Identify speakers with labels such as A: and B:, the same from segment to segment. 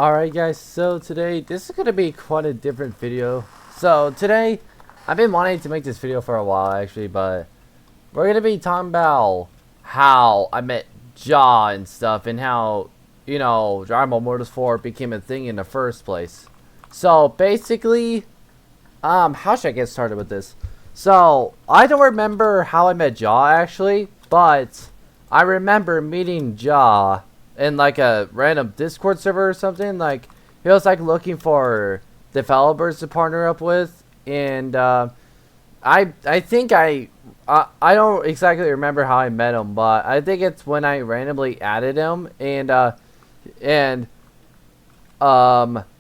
A: Alright guys, so today, this is going to be quite a different video. So today, I've been wanting to make this video for a while actually, but we're going to be talking about how I met Ja and stuff, and how, you know, Dragon Ball Motorsport became a thing in the first place. So basically, how should I get started with this? So, I don't remember how I met Ja actually, but I remember meeting Ja in like a random Discord server or something. Like, he was like looking for developers to partner up with, and I think I don't exactly remember how I met him, but I think it's when I randomly added him, and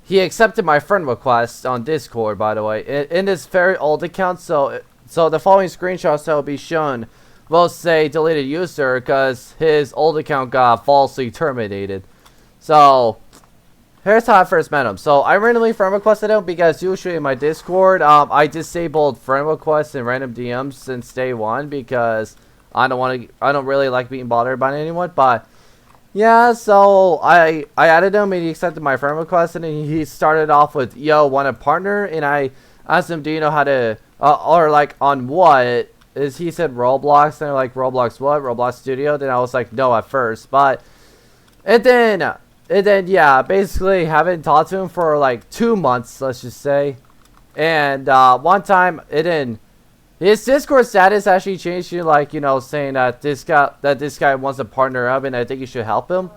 A: he accepted my friend request on Discord, by the way, in this very old account. So the following screenshots that will be shown will say deleted user because his old account got falsely terminated. So here's how I first met him. So I randomly friend requested him because usually in my Discord, I disabled friend requests and random DMs since day one because I don't really like being bothered by anyone. But yeah, so I added him and he accepted my friend request, and he started off with, yo, want a partner? And I asked him, do you know how to, or like on what? He said Roblox, and they're like, Roblox what? Roblox Studio? Then I was like, no at first, but, and then yeah, basically haven't talked to him for like 2 months, let's just say. And one time, his Discord status actually changed to, like, you know, saying that this guy wants to partner up and I think you should help him.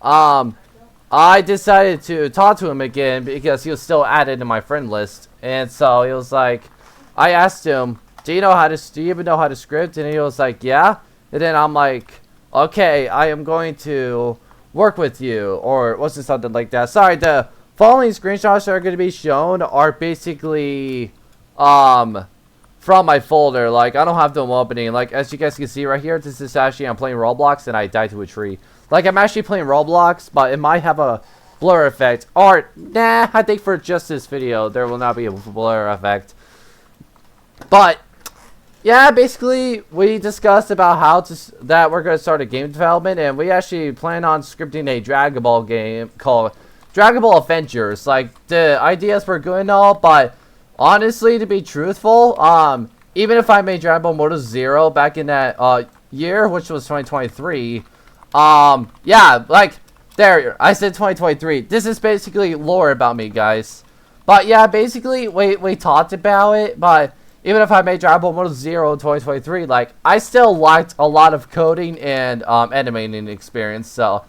A: I decided to talk to him again because he was still added to my friend list, and so he was like, I asked him, do you even know how to script? And he was like, yeah. And then I'm like, okay, I am going to work with you, or was it something like that? Sorry, the following screenshots that are going to be shown are basically from my folder. Like, I don't have them opening. Like, as you guys can see right here, this is actually, I'm playing Roblox and I died to a tree. Like, I'm actually playing Roblox, but it might have a blur effect. Or, nah, I think for just this video, there will not be a blur effect. But yeah, basically, we discussed about that we're going to start a game development, and we actually plan on scripting a Dragon Ball game called Dragon Ball Adventures. Like, the ideas were good and all, but honestly, to be truthful, even if I made Dragon Ball Motor Zero back in that year, which was 2023, yeah, like, there, I said 2023. This is basically lore about me, guys. But yeah, basically, we talked about it, but even if I made Dragon Ball Motor Zero in 2023, like, I still liked a lot of coding and animating experience. So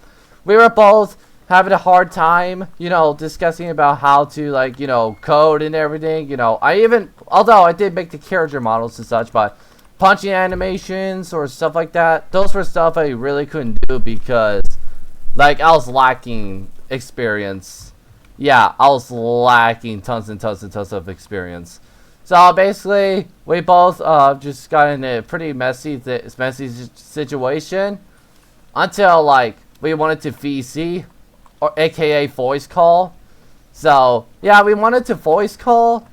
A: we were both having a hard time, you know, discussing about how to, like, you know, code and everything. You know, although I did make the character models and such, but punching animations or stuff like that, those were stuff I really couldn't do because, like, I was lacking experience. Yeah, I was lacking tons and tons and tons of experience. So basically, we both just got in a pretty messy situation until, like, we wanted to VC, or aka voice call. So yeah, we wanted to voice call,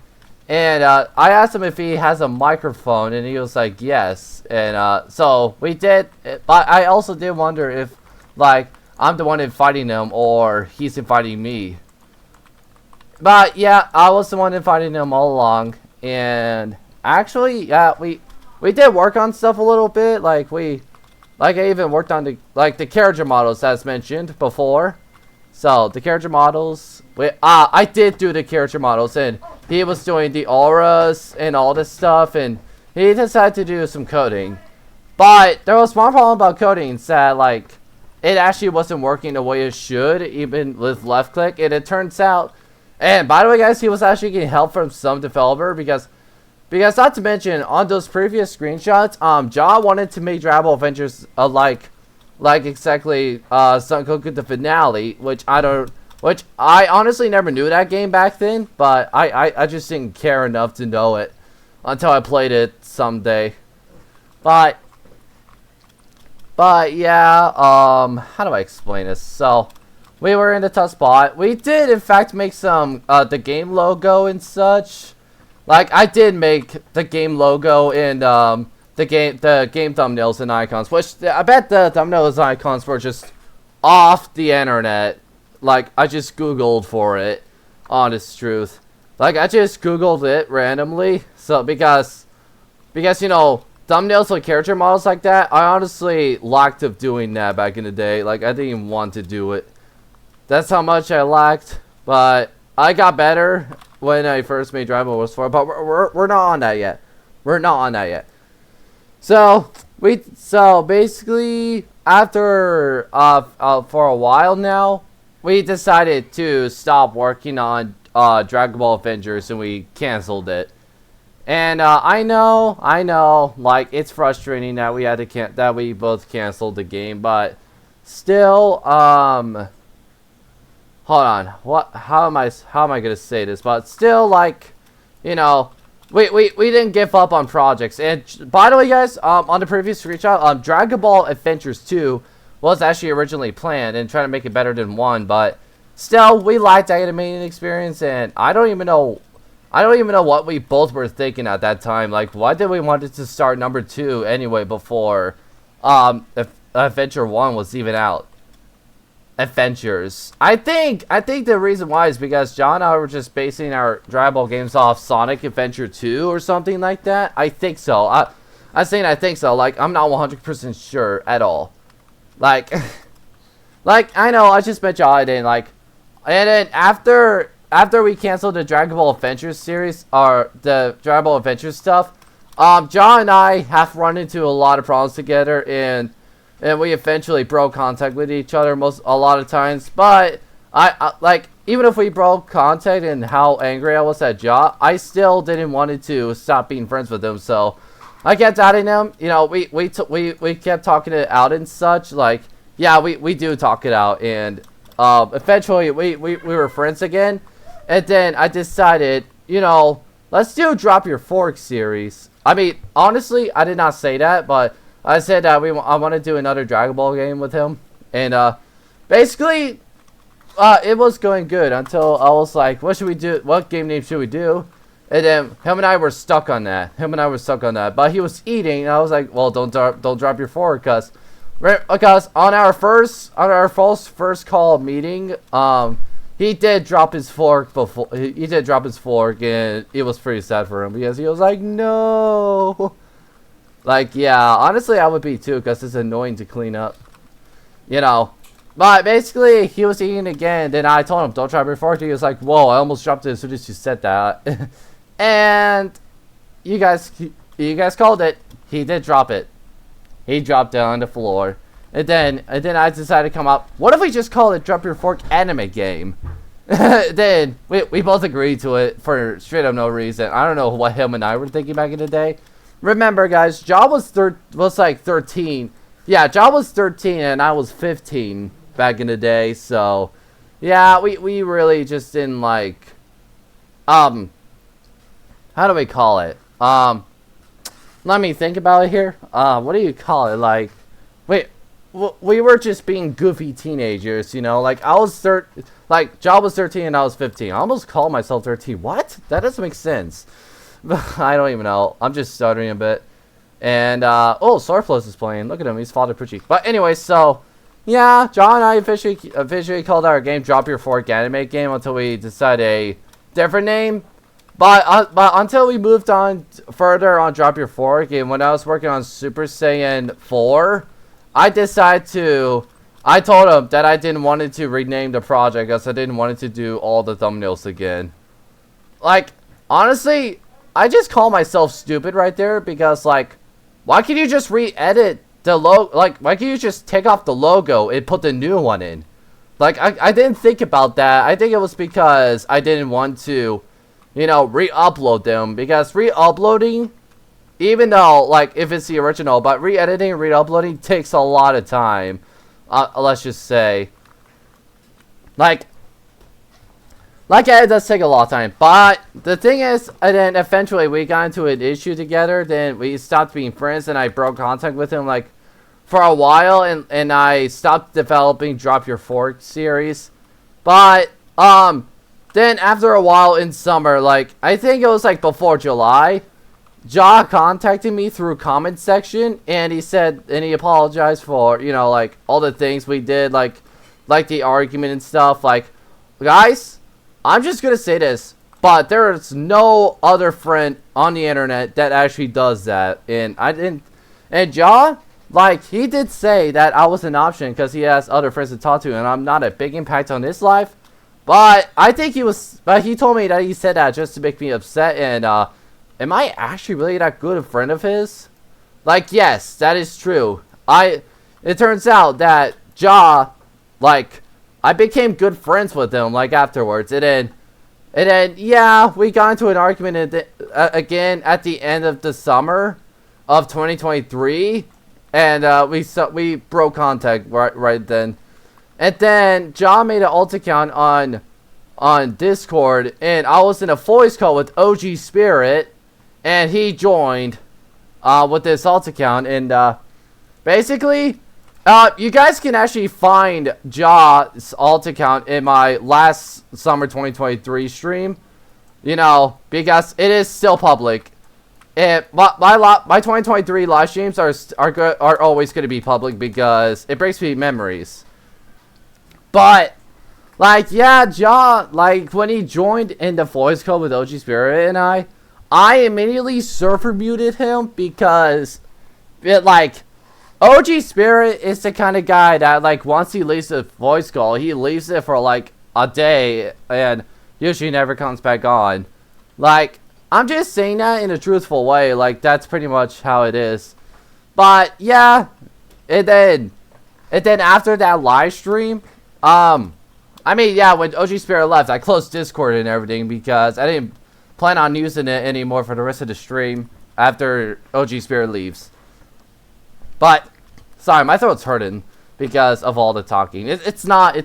A: and I asked him if he has a microphone, and he was like yes. And so we did, but I also did wonder if, like, I'm the one inviting him or he's inviting me. But yeah, I was the one inviting him all along. And actually, yeah, we did work on stuff a little bit. Like, I even worked on the character models as mentioned before. So the character models, I did do the character models, and he was doing the auras and all this stuff, and he decided to do some coding. But there was one problem about coding, that, like, it actually wasn't working the way it should, even with left click. And it turns out, and by the way, guys, he was actually getting help from some developer because not to mention, on those previous screenshots, Ja wanted to make Dragon Ball Adventures like exactly Son Goku the finale, which I honestly never knew that game back then, but I just didn't care enough to know it until I played it someday. But yeah, how do I explain this? So we were in a tough spot. We did, in fact, make some, the game logo and such. Like, I did make the game logo and, the game thumbnails and icons, which I bet the thumbnails and icons were just off the internet. like, I just Googled for it. Honest truth. Like, I just Googled it randomly. So, because, you know, thumbnails with character models like that, I honestly lacked of doing that back in the day. Like, I didn't even want to do it. That's how much I lacked. But I got better when I first made Dragon Ball Wars 4. But we're not on that yet. We're not on that yet. So basically, after for a while now, we decided to stop working on Dragon Ball Avengers, and we canceled it. And I know, like, it's frustrating that we had to that we both canceled the game, but still, hold on, how am I gonna say this? But still, like, you know, we didn't give up on projects. And by the way, guys, on the previous screenshot, Dragon Ball Adventures 2 was actually originally planned and trying to make it better than 1, but still, we liked the animating experience, and I don't even know what we both were thinking at that time. Like, why did we want it to start number 2 anyway before Adventure 1 was even out? Adventures. I think the reason why is because John and I were just basing our Dragon Ball games off Sonic Adventure 2 or something like that. I think so. I'm saying I think so. Like, I'm not 100% sure at all. Like, like, I know, I just met John and like, and then after we canceled the Dragon Ball Adventures series, or the Dragon Ball Adventures stuff, John and I have run into a lot of problems together, and we eventually broke contact with each other a lot of times. But I like, even if we broke contact and how angry I was at Ja, I still didn't want to stop being friends with him. So I kept adding him. You know, we kept talking it out and such. Like, yeah, we do talk it out, and eventually we were friends again. And then I decided, you know, let's do Drop Your Fork series. I mean, honestly, I did not say that, but I said that I want to do another Dragon Ball game with him. And basically, it was going good until I was like, what should we do? What game name should we do? And then him and I were stuck on that. But he was eating, and I was like, well, don't drop your fork, because on our first call meeting, he did drop his fork before. He did drop his fork, and it was pretty sad for him because he was like, no. Like, yeah, honestly, I would be too, because it's annoying to clean up. You know. But basically, he was eating again. Then I told him, don't drop your fork. He was like, whoa, I almost dropped it as soon as you said that. And you guys called it. He did drop it. He dropped it on the floor. And then I decided to come up. What if we just call it Drop Your Fork Anime Game? Then we both agreed to it for straight up no reason. I don't know what him and I were thinking back in the day. Remember, guys, Ja was like 13. Yeah, Ja was 13 and I was 15 back in the day. So, yeah, we really just didn't like, how do we call it? Let me think about it here. What do you call it? Like, we were just being goofy teenagers, you know? Like, Ja was 13 and I was 15. I almost called myself 13. What? That doesn't make sense. I don't even know. I'm just stuttering a bit. And, oh, Sorflos is playing. Look at him. He's Father Pucci. But anyway, so, yeah, John and I officially called our game Drop Your Fork Anime Game until we decided a different name. But until we moved on further on Drop Your Fork, and when I was working on Super Saiyan 4, I told him that I didn't want it to rename the project because I didn't want it to do all the thumbnails again. Like, honestly, I just call myself stupid right there because, like, why can't you just re-edit the logo? Like, why can't you just take off the logo and put the new one in? Like, I didn't think about that. I think it was because I didn't want to, you know, re-upload them. Because re-uploading, even though, like, if it's the original, but re-editing and re-uploading takes a lot of time. Let's just say. Like, yeah, it does take a lot of time. But the thing is, and then eventually we got into an issue together. Then we stopped being friends, and I broke contact with him, like, for a while. And I stopped developing Drop Your Fork series. But, then after a while in summer, like, I think it was, like, before July, Ja contacted me through comment section, and he said, and he apologized for, you know, like, all the things we did, like, like the argument and stuff. Like, guys, I'm just gonna say this, but there is no other friend on the internet that actually does that. And I didn't. And Jaw, like, he did say that I was an option because he has other friends to talk to, and I'm not a big impact on his life. But I think he was. But he told me that he said that just to make me upset. And am I actually really that good a friend of his? Like, yes, that is true. It turns out that Jaw, like, I became good friends with him, like, afterwards. And then, yeah, we got into an argument again at the end of the summer of 2023. And we broke contact right then. And then Jaw made an alt account on Discord. And I was in a voice call with OG Spirit. And he joined with this alt account. And basically, you guys can actually find Jaw's alt account in my last summer 2023 stream. You know, because it is still public. My 2023 live streams are always going to be public because it brings me memories. But, like, yeah, Jaw, like, when he joined in the voice call with OG Spirit and I immediately server muted him because, OG Spirit is the kind of guy that, like, once he leaves the voice call, he leaves it for, like, a day and usually never comes back on. Like, I'm just saying that in a truthful way. Like, that's pretty much how it is. But, yeah. And then after that live stream, I mean, yeah, when OG Spirit left, I closed Discord and everything because I didn't plan on using it anymore for the rest of the stream after OG Spirit leaves. But, sorry, my throat's hurting because of all the talking. It's not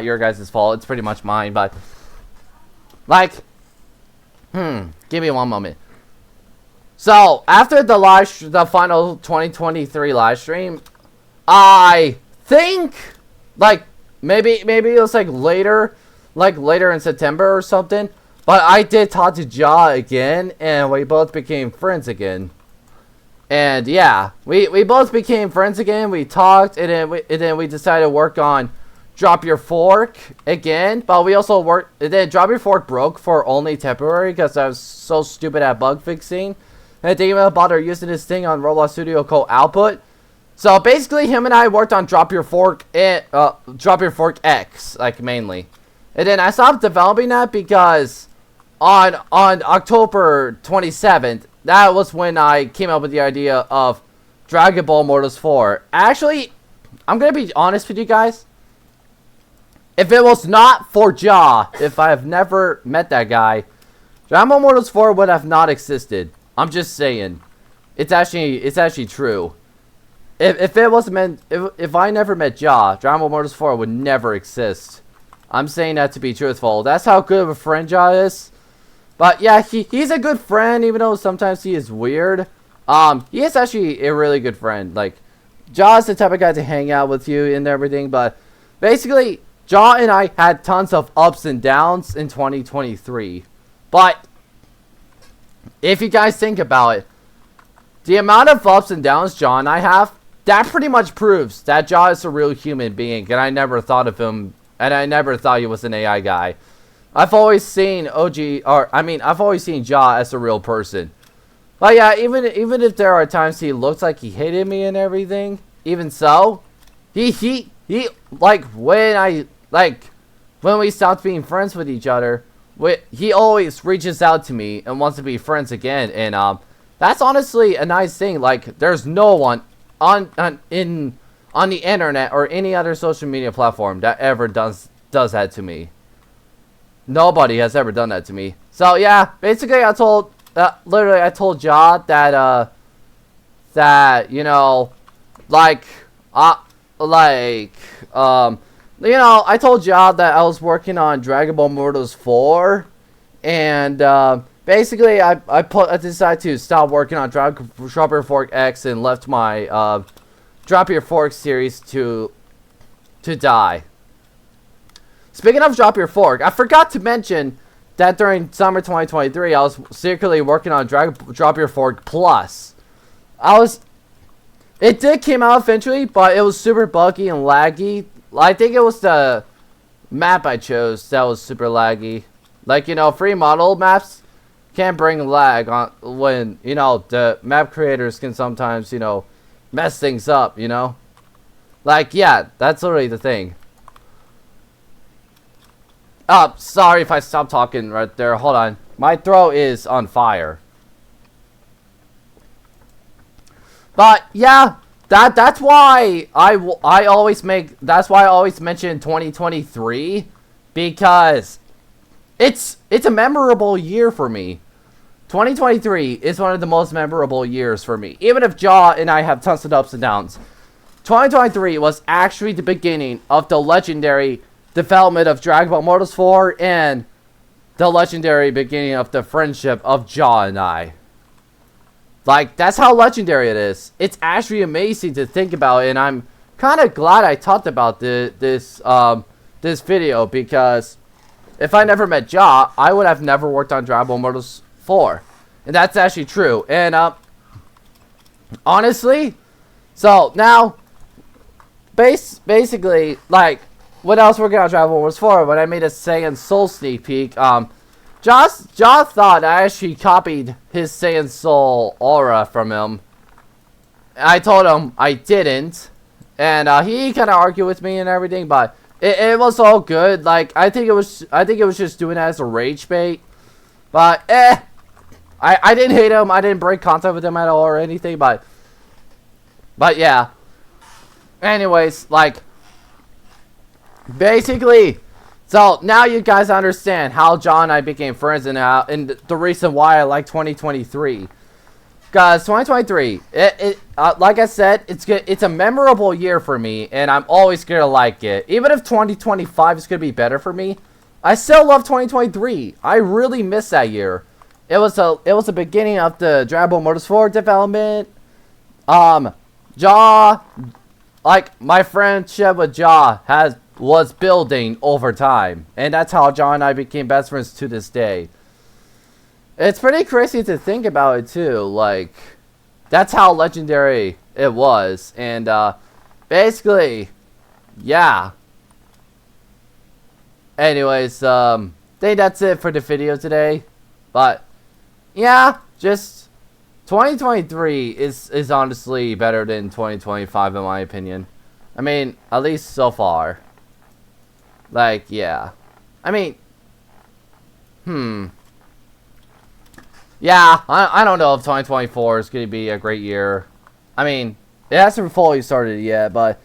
A: your guys' fault. It's pretty much mine, but, like, give me one moment. So, after the final 2023 live stream, I think, like, maybe it was, like, later in September or something, but I did talk to Jaw again, and we both became friends again. And, yeah, we both became friends again, we talked, and then we decided to work on Drop Your Fork again, but we also worked, then Drop Your Fork broke for only temporary, because I was so stupid at bug fixing, and I didn't even bother using this thing on Roblox Studio Code Output. So, basically, him and I worked on Drop Your Fork X, like, mainly. And then I stopped developing that because on October 27th, that was when I came up with the idea of Dragon Ball Mortals 4. Actually, I'm going to be honest with you guys. If it was not for Jaw, if I have never met that guy, Dragon Ball Mortals 4 would have not existed. I'm just saying. It's actually true. If it wasn't meant, if I never met Jaw, Dragon Ball Mortals 4 would never exist. I'm saying that to be truthful. That's how good of a friend Jaw is. But yeah, he's a good friend, even though sometimes he is weird. He is actually a really good friend. Like, Jaw is the type of guy to hang out with you and everything. But basically, Jaw and I had tons of ups and downs in 2023. But if you guys think about it, the amount of ups and downs Jaw and I have, that pretty much proves that Jaw is a real human being. And I never thought of him, and I never thought he was an AI guy. I've always seen I've always seen Jaw as a real person. But yeah, even if there are times he looks like he hated me and everything, even so, he like when we stopped being friends with each other, he always reaches out to me and wants to be friends again, and that's honestly a nice thing. Like, there's no one on the internet or any other social media platform that ever does that to me. Nobody has ever done that to me. So yeah, basically I told Jaw that you know, I told Jaw that I was working on Dragon Ball Mortals 4, and basically I decided to stop working on Drop Your Fork X and left my Drop Your Fork series to die. Speaking of Drop Your Fork, I forgot to mention that during summer 2023, I was secretly working on Drop Your Fork Plus. It did came out eventually, but it was super buggy and laggy I think it was the map I chose that was super laggy. Like, you know, free model maps can't bring lag on when, you know, the map creators can sometimes, you know, mess things up, you know? Like, yeah, that's literally the thing. Oh, sorry if I stop talking right there. Hold on. My throat is on fire. But, yeah, that's why I always mention 2023, because it's a memorable year for me. 2023 is one of the most memorable years for me. Even if Jaw and I have tons of ups and downs, 2023 was actually the beginning of the legendary development of Dragon Ball Mortals 4 and the legendary beginning of the friendship of Jaw and I. Like, that's how legendary it is. It's actually amazing to think about, and I'm kind of glad I talked about this video, because if I never met Jaw, I would have never worked on Dragon Ball Mortals 4. And that's actually true. And, honestly, so now, basically, like, when I was working on Dragon Ball Mortals 4, when I made a Saiyan Soul sneak peek, Jaw thought I actually copied his Saiyan Soul aura from him. I told him I didn't, and he kind of argued with me and everything, but it was all good. Like, I think it was just doing it as a rage bait. But I didn't hate him. I didn't break contact with him at all or anything. But yeah. Anyways, like, basically, so now you guys understand how John and I became friends, and the reason why I like 2023. Guys, 2023, like I said, it's good. It's a memorable year for me, and I'm always gonna like it. Even if 2025 is gonna be better for me, I still love 2023. I really miss that year. It was the beginning of the Dragon Ball Mortals 4 development. Jaw, like, my friendship with Jaw was building over time, and that's how Jaw and I became best friends to this day. It's pretty crazy to think about it too. Like, that's how legendary it was. And basically, yeah. Anyways, I think that's it for the video today. But yeah, just 2023 is honestly better than 2025 in my opinion. I mean, at least so far. Like, yeah. I mean, yeah, I don't know if 2024 is going to be a great year. I mean, it hasn't fully started yet, but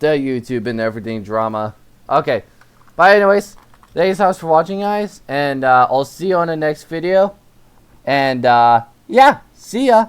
A: the YouTube and everything drama. Okay. But anyways, thanks so much for watching, guys. And I'll see you on the next video. And, yeah, see ya.